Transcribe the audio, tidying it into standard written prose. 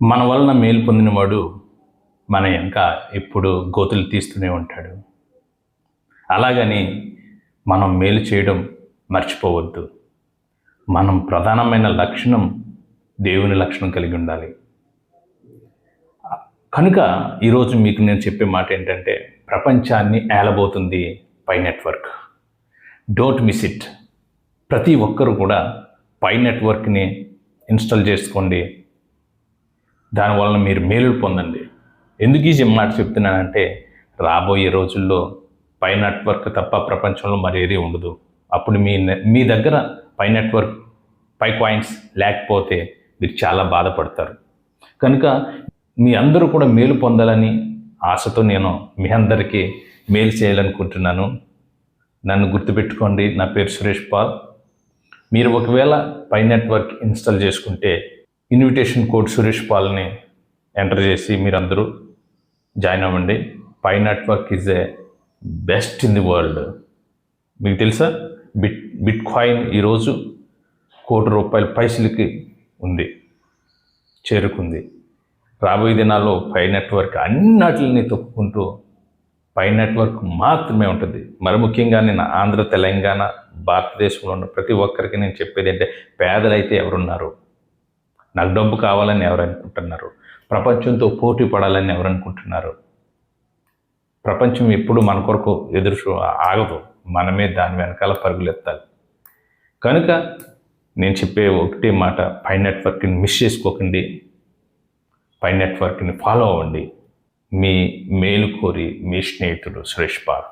మన వలన మేలు పొందినవాడు మన వెనక ఎప్పుడు గోతులు తీస్తూనే ఉంటాడు. అలాగని మనం మేలు చేయడం మర్చిపోవద్దు. మనం ప్రధానమైన లక్షణం దేవుని లక్షణం కలిగి ఉండాలి. కనుక ఈరోజు మీకు నేను చెప్పే మాట ఏంటంటే, ప్రపంచాన్ని ఏలబోతుంది pi network. Don't miss it. ప్రతి ఒక్కరు కూడా పై నెట్వర్క్ని ఇన్స్టాల్ చేసుకోండి. దానివలన మీరు మేలు పొందండి. ఎందుకు ఈ మాట చెప్తున్నానంటే, రాబోయే రోజుల్లో పై నెట్వర్క్ తప్ప ప్రపంచంలో మరేది ఉండదు. అప్పుడు మీ దగ్గర పై నెట్వర్క్, పై కాయిన్స్ లేకపోతే మీరు చాలా బాధపడతారు. కనుక మీ అందరూ కూడా మేలు పొందాలని ఆశతో నేను మీ అందరికీ మేలు చేయాలనుకుంటున్నాను. నన్ను గుర్తుపెట్టుకోండి, నా పేరు సురేష్ పాల్. మీరు ఒకవేళ పై నెట్వర్క్ ఇన్స్టాల్ చేసుకుంటే ఇన్విటేషన్ కోడ్ సురేష్ పాల్ని ఎంటర్ చేసి మీరందరూ జాయిన్ అవ్వండి. Pi network is a best in the world. మీకు తెలుసా, బిట్ కాయిన్ ఈరోజు ₹1,00,00,000 పైసలకి ఉంది, చేరుకుంది. రాబోయే దినాల్లో పై నెట్వర్క్ అన్నిటిని తొక్కుకుంటూ పై నెట్వర్క్ మాత్రమే ఉంటుంది. మరి ముఖ్యంగా నేను ఆంధ్ర, తెలంగాణ, భారతదేశంలో ఉన్న ప్రతి ఒక్కరికి నేను చెప్పేది అంటే, పేదలైతే ఎవరున్నారు? నాకు డబ్బు కావాలని ఎవరు అనుకుంటున్నారు? ప్రపంచంతో పోటీ పడాలని ఎవరు అనుకుంటున్నారు? ప్రపంచం ఎప్పుడు మన కొరకు ఆగదు. మనమే దాని వెనకాల పరుగులెత్తాలి. కనుక నేను చెప్పే ఒకటే మాట, పై నెట్వర్క్ని మిస్ చేసుకోకండి. పై నెట్వర్క్ని ఫాలో అవ్వండి. మీ మేలు కోరి మీ స్నేహితుడు సురేష్ పాల్.